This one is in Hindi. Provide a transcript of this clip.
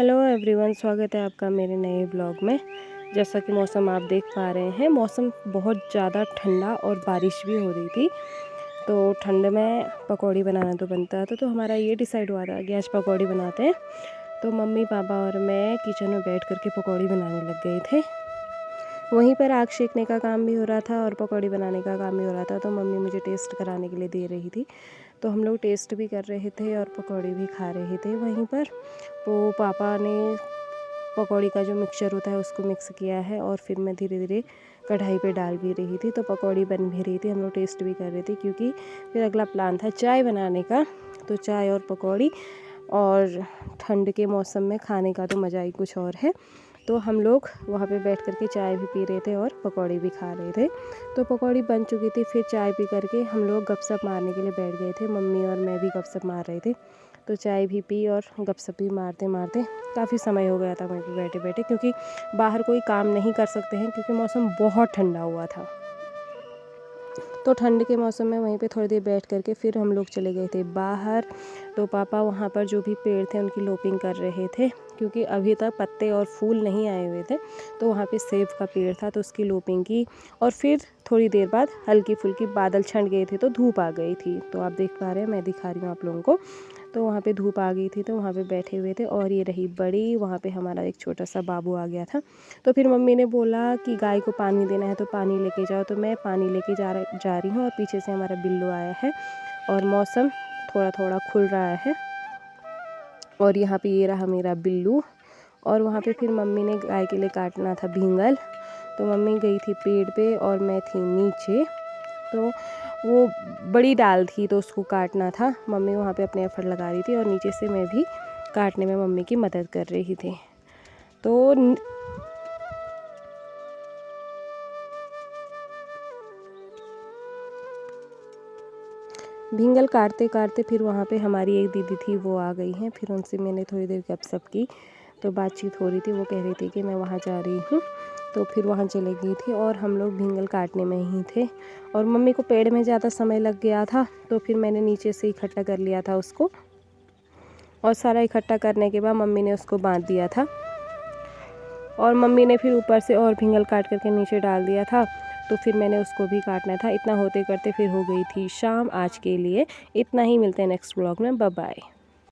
हेलो एवरीवन, स्वागत है आपका मेरे नए ब्लॉग में। जैसा कि मौसम आप देख पा रहे हैं, मौसम बहुत ज़्यादा ठंडा और बारिश भी हो रही थी। तो ठंड में पकौड़ी बनाना तो बनता था, तो हमारा ये डिसाइड हुआ था कि आज पकौड़ी बनाते हैं। तो मम्मी पापा और मैं किचन में बैठ करके पकौड़ी बनाने लग गए थे। वहीं पर आग सेकने का काम भी हो रहा था और पकौड़ी बनाने का काम भी हो रहा था। तो मम्मी मुझे टेस्ट कराने के लिए दे रही थी, तो हम लोग टेस्ट भी कर रहे थे और पकौड़ी भी खा रहे थे वहीं पर। तो पापा ने पकौड़ी का जो मिक्सचर होता है उसको मिक्स किया है और फिर मैं धीरे धीरे कढ़ाई पे डाल भी रही थी। तो पकौड़ी बन भी रही थी, हम लोग टेस्ट भी कर रहे थे, क्योंकि फिर अगला प्लान था चाय बनाने का। तो चाय और पकौड़ी, और ठंड के मौसम में खाने का तो मज़ा ही कुछ और है। तो हम लोग वहाँ पे बैठ करके चाय भी पी रहे थे और पकौड़ी भी खा रहे थे। तो पकौड़ी बन चुकी थी, फिर चाय पी करके हम लोग गपशप मारने के लिए बैठ गए थे। मम्मी और मैं भी गपशप मार रहे थे। तो चाय भी पी और गपशप भी मारते मारते काफ़ी समय हो गया था वहीं पे बैठे बैठे, क्योंकि बाहर कोई काम नहीं कर सकते हैं क्योंकि मौसम बहुत ठंडा हुआ था। तो ठंड के मौसम में वहीं पे थोड़ी देर बैठ करके फिर हम लोग चले गए थे बाहर। तो पापा वहाँ पर जो भी पेड़ थे उनकी लोपिंग कर रहे थे, क्योंकि अभी तक पत्ते और फूल नहीं आए हुए थे। तो वहाँ पे सेब का पेड़ था, तो उसकी लोपिंग की। और फिर थोड़ी देर बाद हल्की फुल्की बादल छंट गए थे, तो धूप आ गई थी। तो आप देख पा रहे हैं, मैं दिखा रही हूँ आप लोगों को। तो वहाँ पे धूप आ गई थी, तो वहाँ पे बैठे हुए थे। और ये रही बड़ी, वहाँ पे हमारा एक छोटा सा बाबू आ गया था। तो फिर मम्मी ने बोला कि गाय को पानी देना है तो पानी लेके जाओ। तो मैं पानी लेके जा रही हूँ और पीछे से हमारा बिल्लू आया है और मौसम थोड़ा थोड़ा खुल रहा है। और यहाँ पे ये रहा मेरा बिल्लू। और वहाँ पे फिर मम्मी ने गाय के लिए काटना था भींगल। तो मम्मी गई थी पेड़ पे और मैं थी नीचे। तो वो बड़ी डाल थी, तो उसको काटना था। मम्मी वहाँ पे अपने एफर्ट लगा रही थी और नीचे से मैं भी काटने में मम्मी की मदद कर रही थी। तो भींगल काटते काटते फिर वहाँ पे हमारी एक दीदी थी, वो आ गई हैं। फिर उनसे मैंने थोड़ी देर गपशप की, तो बातचीत हो रही थी। वो कह रही थी कि मैं वहाँ जा रही हूँ, तो फिर वहाँ चली गई थी और हम लोग भींगल काटने में ही थे। और मम्मी को पेड़ में ज़्यादा समय लग गया था, तो फिर मैंने नीचे से इकट्ठा कर लिया था उसको। और सारा इकट्ठा करने के बाद मम्मी ने उसको बांध दिया था। और मम्मी ने फिर ऊपर से और भींगल काट करके नीचे डाल दिया था। तो फिर मैंने उसको भी काटना था। इतना होते करते फिर हो गई थी शाम। आज के लिए इतना ही, मिलते हैं नेक्स्ट ब्लॉग में। Bye bye.